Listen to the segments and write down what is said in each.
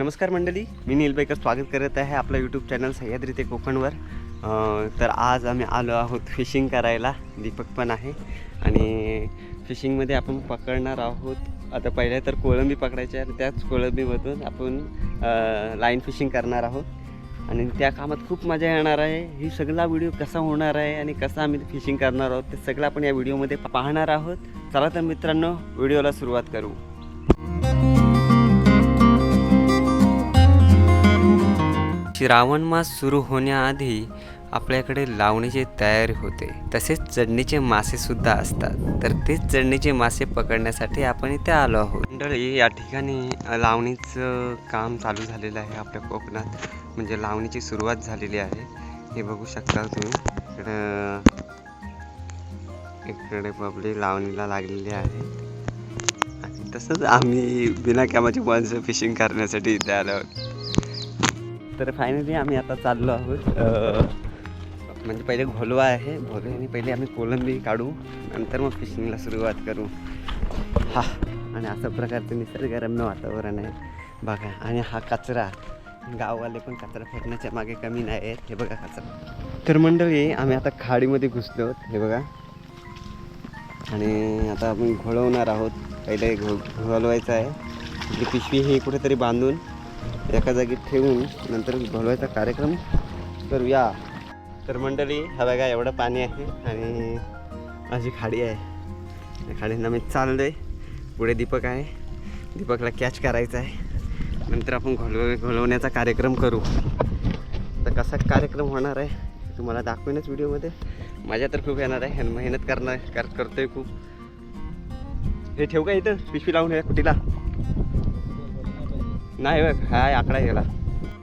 नमस्कार मंडळी, मी नील बेकर स्वागत करत आहे आपलं यूट्यूब चॅनल सह्याद्री ते कोकणवर। तर आज आम्ही आलो आहोत फिशिंग करायला। दीपक पण आहे आणि फिशिंगमध्ये आपण पकडणार आहोत। आता पहिल्या तर कोळंबी पकडायची आहे, त्याच कोळंबीमधून आपण लाईन फिशिंग करणार आहोत आणि त्या कामात खूप मजा येणार आहे। ही सगळा व्हिडिओ कसा होणार आहे आणि कसं आम्ही फिशिंग करणार आहोत ते सगळं आपण या व्हिडिओमध्ये पाहणार आहोत। चला तर मित्रांनो, व्हिडिओला सुरुवात करू। श्रावण मास सुरू होण्याआधी आपल्याकडे लावणीची तयारी होते, तसेच चढणीचे मासे सुद्धा असतात। तर तेच चढणीचे मासे पकडण्यासाठी आपण इथे आलो आहोत। मंडळी, या ठिकाणी लावणीचं काम चालू झालेलं आहे आपल्या कोकणात, म्हणजे लावणीची सुरुवात झालेली आहे। हे बघू शकता तुम्ही, इकडे बबडी लावणीला लागलेली आहे आणि तसंच आम्ही बिना कामाची माणसं फिशिंग करण्यासाठी इथे आलो आहोत। तर फायनली आम्ही आता चाललो आहोत, म्हणजे पहिले घोलवा आहे, घोलव्याने पहिले आम्ही कोलंबी काढू, नंतर मग फिशिंगला सुरुवात करू। हा, आणि अशा प्रकारचं निसर्गरम्य वातावरण आहे बघा। आणि हा कचरा, गाववाले पण कचरा फेकण्याच्या मागे कमी नाही आहेत। हे बघा कचरा। तर मंडळी, आम्ही आता खाडीमध्ये घुसलो आहोत, हे बघा। आणि आता आपण घोळवणार आहोत। पहिले घोलवायचं आहे, आपली पिशवी ही कुठेतरी बांधून एका जागी ठेवून नंतर घोलवायचा कार्यक्रम करूया। तर मंडळी, हा बघा एवढं पाणी आहे आणि माझी खाडी आहे। या खाडीनं मी चाललो आहे, पुढे दीपक आहे, दीपकला कॅच करायचा आहे, नंतर आपण घोलवण्याचा कार्यक्रम करू। तर कसा कार्यक्रम होणार आहे तुम्हाला दाखवेनच व्हिडिओमध्ये। मजा तर खूप येणार आहे, मेहनत करतोय खूप। हे ठेवू का इथं पिशवी लावून या कुटीला? नाही बघ, हा आकडा गेला।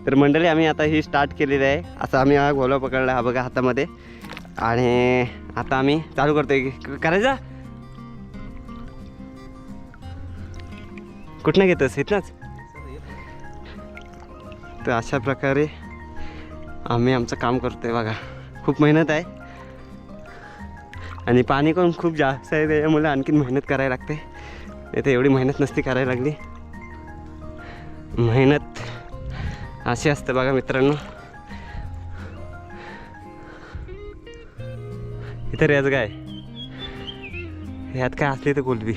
तर मंडळी, आम्ही आता ही स्टार्ट केलेली आहे। असं आम्ही हा घोलवा पकडला, हा बघा हातामध्ये, आणि आता आम्ही चालू करतोय करायचा। कुठनं घेतोस? इथनंच? तर अशा प्रकारे आम्ही आमचं काम करतोय बघा। खूप मेहनत आहे आणि पाणी पण खूप जास्त आहे, त्याच्यामुळे आणखीन मेहनत करायला लागते। नाही तर एवढी मेहनत नसती करायला लागली। मेहनत अशी असते बघा मित्रांनो। इथं रेज काय, ह्यात काय असले तर कोलबी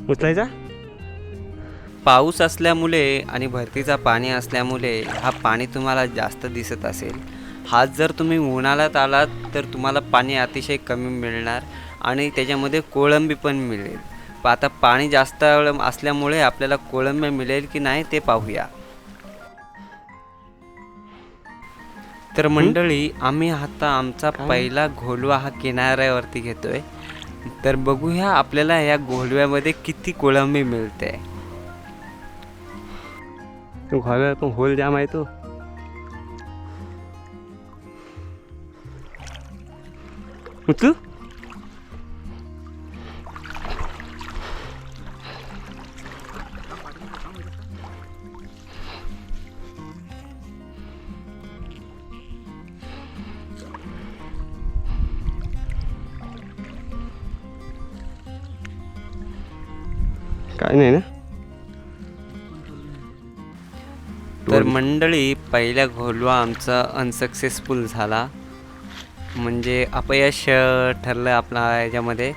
उचलायचा। पाऊस असल्यामुळे आणि भरतीचा पाणी असल्यामुळे हा पाणी तुम्हाला जास्त दिसत असेल। हात जर तुम्ही उन्हाळ्यात आलात तर तुम्हाला पाणी अतिशय कमी मिळणार आणि त्याच्यामध्ये कोळंबी पण मिळेल। पण आता पाणी जास्त असल्यामुळे आपल्याला कोळंबी मिळेल की नाही ते पाहूया। तर मंडळी, आम्ही आता आमचा पहिला घोलवा हा किनाऱ्यावरती घेतोय। तर बघूया आपल्याला या घोलव्यामध्ये किती कोळंबी मिळते। घोलव्यात पण होल जाम आहे तो। उचलू? काय नाही ना। तर मंडळी, पहिला घोलवा आमचा अनसक्सेसफुल झाला, म्हणजे अपयश ठरलं आपला। याच्यामध्ये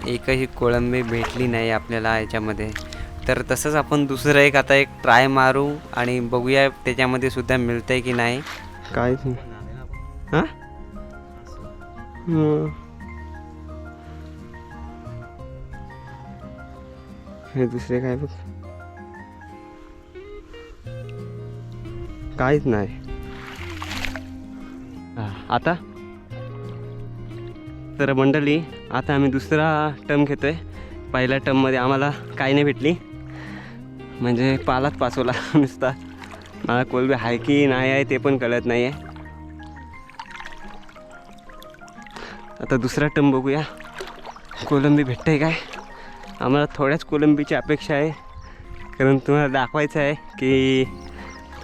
एकही कोळंबी भेटली नाही आपल्याला याच्यामध्ये। तर तसंच आपण दुसरं एक आता एक ट्राय मारू आणि बघूया त्याच्यामध्ये सुद्धा मिळतंय की नाही। काय हां, हे दुसरे काय बघ, काहीच नाही। आता तर मंडळी, आता आम्ही दुसरा टर्म घेतोय। पहिल्या टर्ममध्ये आम्हाला काही नाही भेटली, म्हणजे पालाच पाचवला नुसता। मला कोलंबी आहे की नाही आहे ते पण कळत नाही आहे। आता दुसरा टर्म बघूया कोलंबी भेटते काय। आम्हाला थोड्याच कोलंबीची अपेक्षा आहे, कारण तुम्हाला दाखवायचं आहे की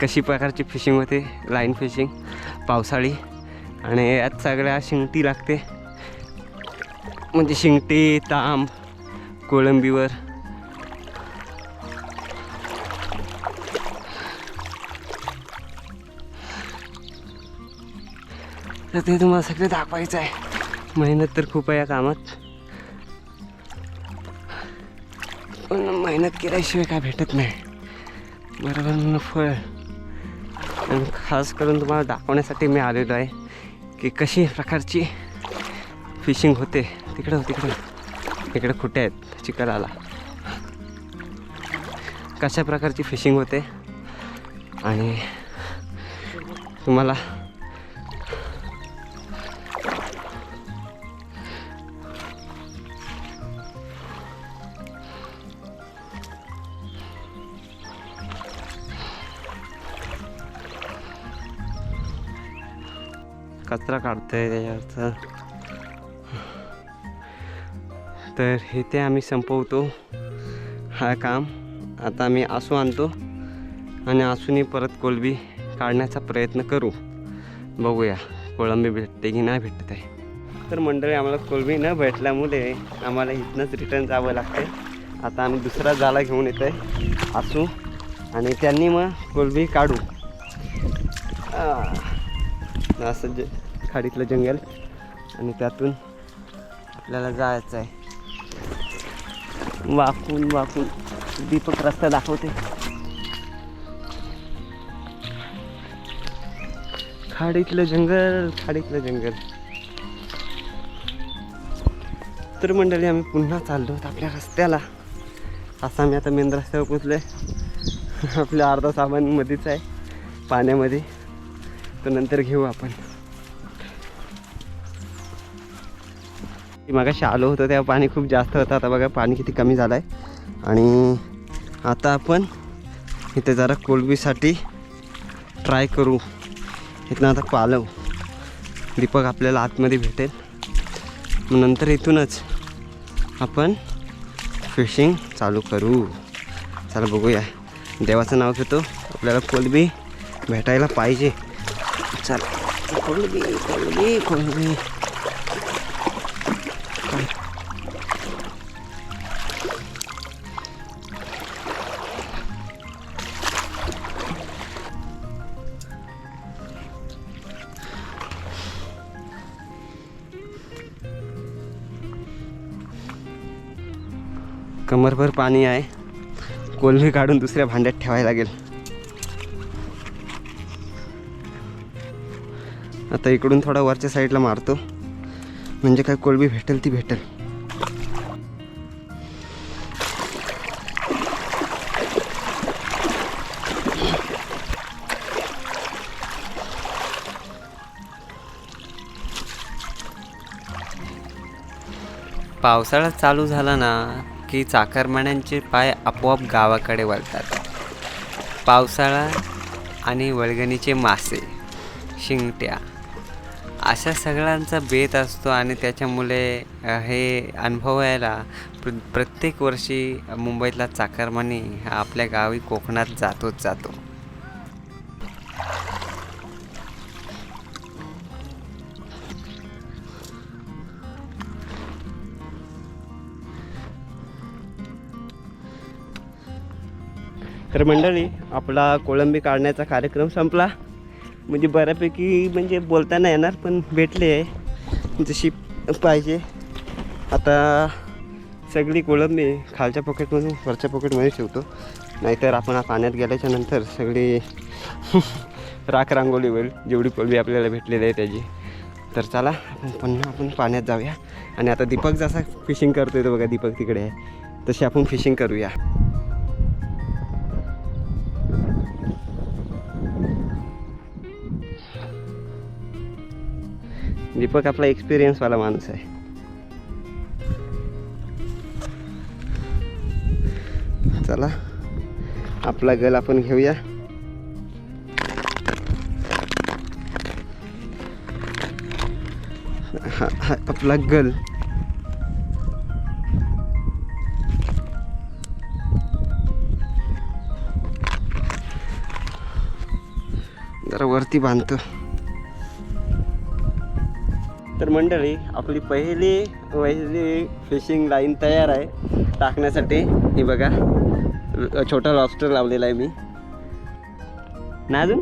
कशी प्रकारची फिशिंग होते, लाईन फिशिंग पावसाळी। आणि यात सगळ्या शिंगटी लागते, म्हणजे शिंगटी तांब कोळंबीवर। तर ते तुम्हाला सगळे दाखवायचं आहे. मेहनत तर खूप आहे या कामात, पण मेहनत केल्याशिवाय काय भेटत नाही. बरोबर फळ. आणि खास करून तुम्हाला दाखवण्यासाठी मी आलेलो आहे की कशी प्रकारची फिशिंग होते. तिकडं इकडे खुटे आहेत चिखलाला. कशा प्रकारची फिशिंग होते आणि तुम्हाला कचरा काढतोय त्याच्यावरचं. तर इथे आम्ही संपवतो हा काम. आता आम्ही आसू आणतो आणि आसूनी परत कोलंबी काढण्याचा प्रयत्न करू. बघूया कोळंबी भेटते की नाही भेटत आहे. तर मंडळी, आम्हाला कोलंबी न भेटल्यामुळे आम्हाला इथनंच रिटर्न जावं लागते. आता आम्ही दुसरा जाळा घेऊन येतो आहे आसू, आणि त्यांनी मग कोलंबी काढू. असं खाडीतलं जंगल, आणि त्यातून आपल्याला जायचं आहे. वाकून दीपक रस्ता दाखवते. खाडीतलं जंगल. तर मंडळी, आम्ही पुन्हा चाललो आपल्या रस्त्याला. असं आम्ही आता मेन रस्त्यावर पोचलो आहे. आपलं अर्धा सामान मध्येच आहे पाण्यामध्ये, तर नंतर घेऊ आपण. मगाशी आलो होतो तेव्हा पाणी खूप जास्त होतं. आता बघा पाणी किती कमी झालं आहे. आणि आता आपण इथे जरा कोलंबीसाठी ट्राय करू. इथनं आता पालव दीपक आपल्याला आतमध्ये भेटेल. मग नंतर इथूनच आपण फिशिंग चालू करू. चला बघूया. देवाचं नाव घेतो, आपल्याला कोलंबी भेटायला पाहिजे. चला कोलंबी. कमरभर पाणी आहे. कोलंबी काढून दुसऱ्या भांड्यात ठेवायला लागेल. आता इकडून थोडा वरच्या साईडला मारतो, म्हणजे काय कोलंबी भेटेल ती भेटेल. पावसाळा चालू झाला ना की चाकरमान्यांचे पाय आपोआप गावाकडे वळतात. पावसाळा आणि वळगणीचे मासे, शिंगट्या, अशा सगळ्यांचा बेत असतो. आणि त्याच्यामुळे हे अनुभवायला प्रत्येक वर्षी मुंबईतला चाकरमानी हा आपल्या गावी कोकणात जातो. तर मंडळी, आपला कोळंबी काढण्याचा कार्यक्रम संपला. म्हणजे बऱ्यापैकी म्हणजे बोलता नाही येणार, पण भेटले आहे जशी पाहिजे. आता सगळी कोळंबी खालच्या पॉकेटमधून वरच्या पॉकेटमध्ये ठेवतो, नाहीतर आपण पाण्यात गेल्याच्या नंतर सगळी राख रांगोळी होईल जेवढी कोळंबी आपल्याला भेटलेली आहे त्याची. तर चला आपण पाण्यात जाऊया. आणि आता दीपक जसा फिशिंग करतोय तो बघा, दीपक तिकडे आहे, तशी आपण फिशिंग करूया. दीपक आपला एक्सपिरियन्सवाला माणूस आहे. चला आपला गल आपण घेऊया. हा आपला गल. जरा वरती बांधतो. तर मंडळी, आपली पहिली फिशिंग लाईन तयार आहे टाकण्यासाठी. ही बघा, छोटा लॉबस्टर लावलेला आहे मी. ना अजून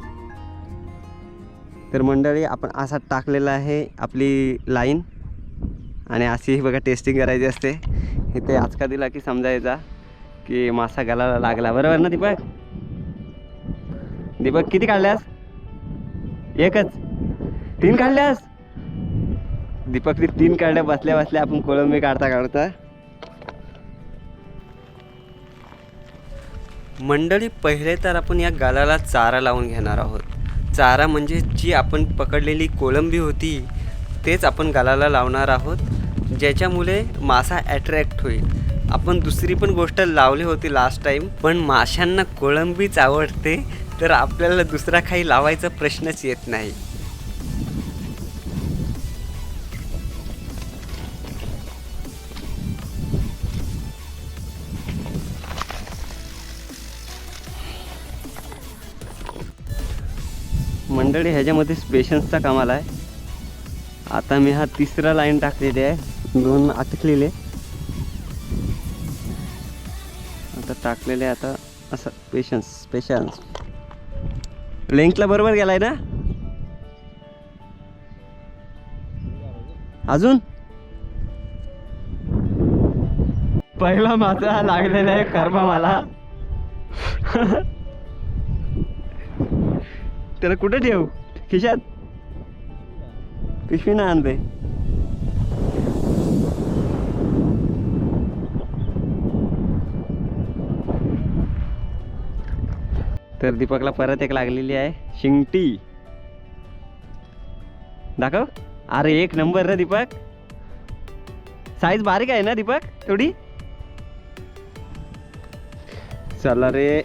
तर मंडळी आपण असा टाकलेला आहे आपली लाईन आणि अशी बघा टेस्टिंग करायची असते. इथे आचका दिला की समजायचा की मासा गळाला लागला. बरोबर ना दीपक? दीपक किती काढल्यास? एकच? 3 काढल्यास? दीपकने 3 काढल्या बसल्या बसल्या आपण कोळंबी काढता. मंडळी पहिले तर आपण या गालाला चारा लावून घेणार आहोत. चारा म्हणजे जी आपण पकडलेली कोळंबी होती तेच आपण गालाला लावणार आहोत, ज्याच्यामुळे मासा ॲट्रॅक्ट होईल. आपण दुसरी पण गोष्ट लावली होती लास्ट टाईम, पण माशांना कोळंबीच आवडते, तर आपल्याला दुसरा काही लावायचा प्रश्नच येत नाही. मंडळी ह्याच्यामध्ये पेशन्सचा कमाल आहे. आता मी हा 3रा लाईन टाकलेली आहे, 2 अटकलेले आता टाकलेले. आता असं पेशन्स लेंथला बरोबर गेलाय ना? अजून पहिला मासा लागलेला आहे कर्मा मला. त्याला कुठे ठेवू? खिशात? पिशवी ना आणते. तर दीपकला परत एक लागलेली आहे शिंगटी. दाखव. अरे 1 नंबर रे दीपक. साईज बारीक आहे ना दीपक थोडी? चला रे.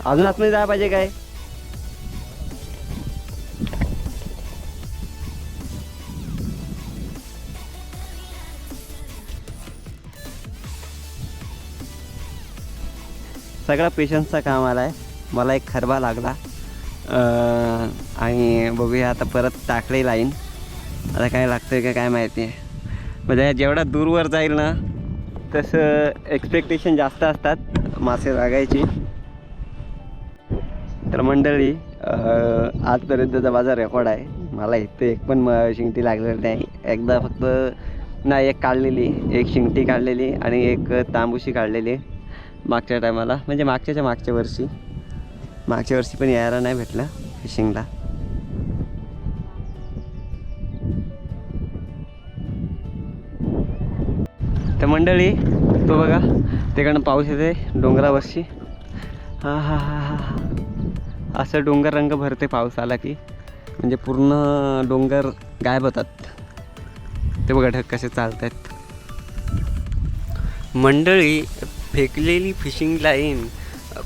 अजून आतमध्ये जायला पाहिजे काय? सगळा पेशन्सचा काम आला आहे. मला एक खरबा लागला आणि बघूया आता परत टाकले लाईन. आता काय लागतंय का काय माहिती आहे. म्हणजे जेवढा दूरवर जाईल ना तसं एक्सपेक्टेशन जास्त असतात मासे लागायची. तर मंडळी आजपर्यंतचा माझा रेकॉर्ड आहे. मला इथे एक पण शिंगटी लागलेली नाही. एकदा फक्त नाही, एक काढलेली, एक शिंगटी काढलेली आणि एक तांबूशी काढलेली मागच्या टायमाला, म्हणजे मागच्या वर्षी पण यायला नाही भेटलं फिशिंगला. तर मंडळी तो बघा तिकडनं पाऊस येते डोंगरावरशी. हा हा हा हा असं डोंगर रंग भरते पाऊस आला की, म्हणजे पूर्ण डोंगर गायब होतात. ते बघा ढग कसे चालत आहेत. मंडळी फेकलेली फिशिंग लाईन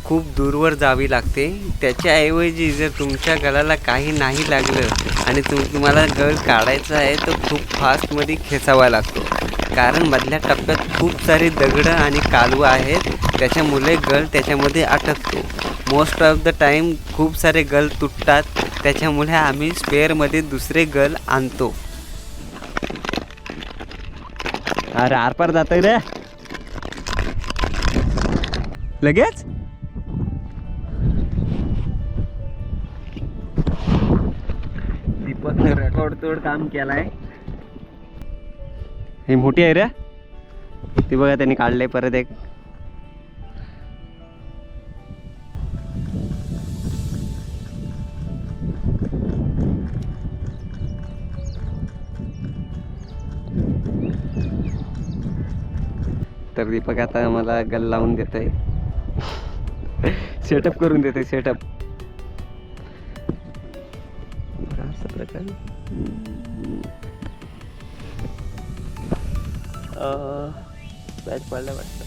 खूप दूरवर जावी लागते. त्याच्याऐवजी जर तुमच्या गळाला काही नाही लागलं आणि तुम्हाला गळ काढायचा आहे तर खूप फास्टमध्ये खेचावा लागतो, कारण मधल्या टप्प्यात खूप सारे दगडं आणि कालवा आहेत, त्याच्यामुळे गळ त्याच्यामध्ये अटकतो. मोस्ट ऑफ द टाईम खूप सारे गळ तुटतात, त्याच्यामुळे आम्ही स्पेअरमध्ये दुसरे गळ आणतो. अरे आरपार जातोय रे लगेच. दीपकने रेकॉर्ड तोड काम केलाय. हे मोठी आहे रे ती, बघा त्यांनी काढले परत एक. तर दीपक आता मला गल लावून देत आहे, सेटअप करून देते. सेटअप असा प्रकार. बॅच पडला वाटतं.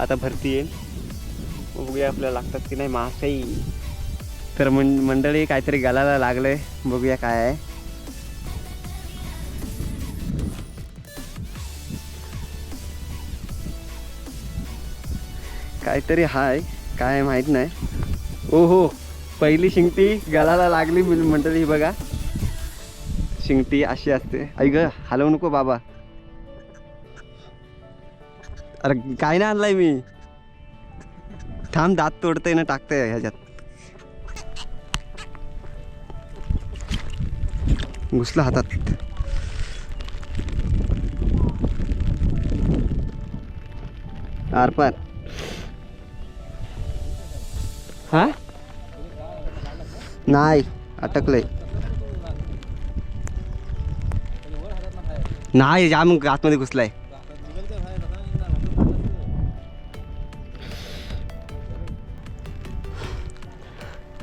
आता भरती येईल, बघूया आपल्याला लागतात की नाही मासेही. तर मंडळी काहीतरी गलाला लागलंय, बघूया काय आहे. काहीतरी हाय, काय माहीत नाही. ओहो, पहिली शिंगटी गळाला लागली मंडळी. बघा शिंगटी अशी असते. ऐक हलवू नको बाबा. अरे काय नाही आणलाय मी. थांब, दात तोडतंय ना, टाकतंय ह्याच्यात. घुसला हातात. आरपार. हा नाही, अटकलंय. नाही, जाम आतमध्ये घुसलाय.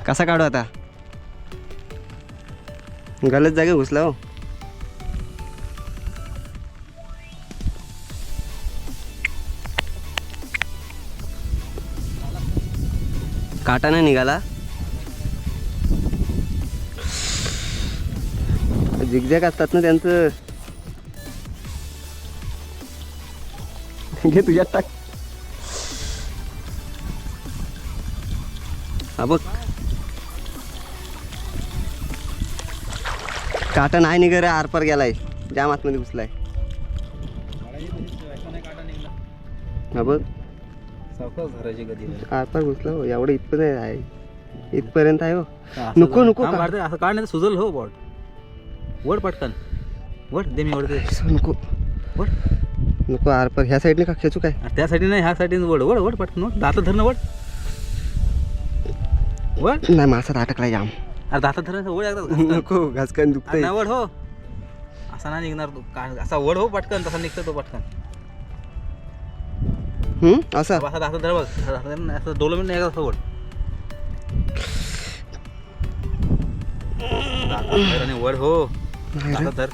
कसा काढू आता? गलत जागे घुसला हो. काटा नाही निघाला. झिगझॅग असतात ना त्यांचं. घे तुझ्यात टाक. हा बघ, काटा नाही निघ रे, आरपार गेलाय, जाम आतमध्ये घुसलाय. हा बघ, आरपार घुसला हो. एवढं इथपर्यंत आहे, इथपर्यंत आहे हो. नको नको असं काढ नाही, सुजल हो बॉट. वड पटकन वड दे, मी वडते. नको वड नको, आरपार ह्या साईडने का खेचू काय? त्यासाठी नाही, ह्या साठी वड वड वड पटकन वड. दात धरणं वड वड. नाही, मासा अटकलाय जाम. अरे दात धरणं वड एकदा. नको, घासकन दुखतंय. नाही वड हो, असा नाही निघणार तो. असा वड हो पटकन, तसा निघतो तो पटकन. असं असा दात धर बघ, असं डोलं मिनिट नाही एकदा वड. आणि वड हो, दात धर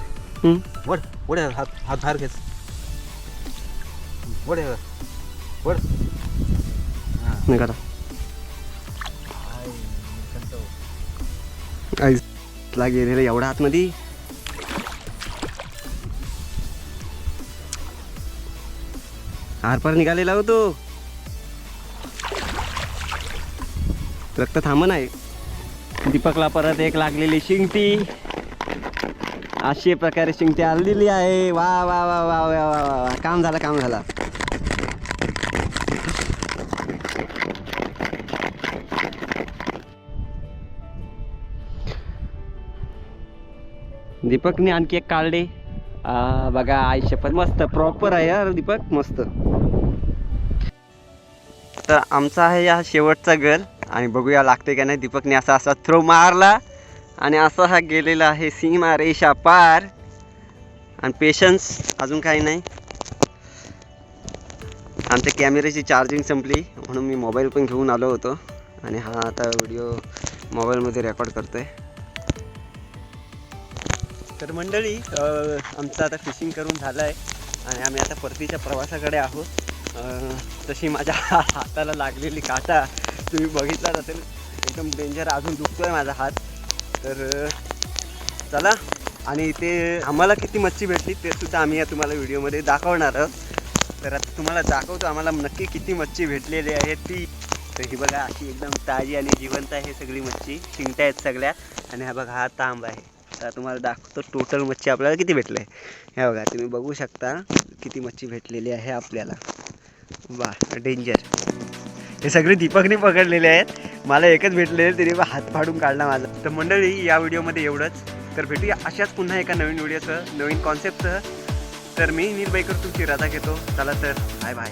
वड वड. हात बाहेर खेच वड वड. निघाला. आईला गेलेलं एवढा आतमध्ये. आरपार निघालेला होतो. रक्त थांब नाही. दीपकला परत एक लागलेली शिंगटी. अशा प्रकारे शिंगटी आलेली आहे. वा वा वा वा वा वा वा, काम झालं, काम झालं. दीपकने आणखी एक काढले. बघा, आयुष्य पण मस्त प्रॉपर आहे यार दीपक, मस्त. तर आमचा आहे हा शेवटचा गल, आणि बघूया लागते का नाही. दीपकने असा असा थ्रो मारला आणि असा हा गेलेला आहे सीमा रेषा पार. आणि पेशन्स अजून काही नाही. आमच्या कॅमेऱ्याची चार्जिंग संपली, म्हणून मी मोबाईल पण घेऊन आलो होतो, आणि हा आता व्हिडिओ मोबाईलमध्ये रेकॉर्ड करतोय. तर मंडळी, आमचं आता फिशिंग करून झालं आहे, आणि आम्ही आता परतीच्या प्रवासाकडे आहोत. तशी माझ्या हाताला लागलेली काटा तुम्ही बघितलाच असेल, एकदम डेंजर. अजून दुखतोय माझा हात. तर चला, आणि ते आम्हाला किती मच्छी भेटली ते सुद्धा आम्ही तुम्हाला व्हिडिओमध्ये दाखवणार आहोत. तर आता तुम्हाला दाखवतो आम्हाला नक्की किती मच्छी भेटलेली आहे ती. तर ही बघा, अशी एकदम ताजी आणि जिवंत आहे सगळी मच्छी. शिंगट्या आहेत सगळ्या, आणि हा बघा, हा तांब आहे. तर तुम्हाला दाखवतो टोटल मच्छी आपल्याला किती भेटलं आहे. हे बघा, तुम्ही बघू शकता किती मच्छी भेटलेली आहे आपल्याला. वा, डेंजर. हे सगळे दीपकने पकडलेले आहेत. मला एकच भेटले, तरी हात फाडून काढला माझा. तर मंडळी, या व्हिडिओमध्ये एवढंच. तर भेटूया अशाच पुन्हा एका नवीन व्हिडिओसह, नवीन कॉन्सेप्टसह. तर मी नील बाईकर तुमची रजा घेतो. चला तर, बाय बाय.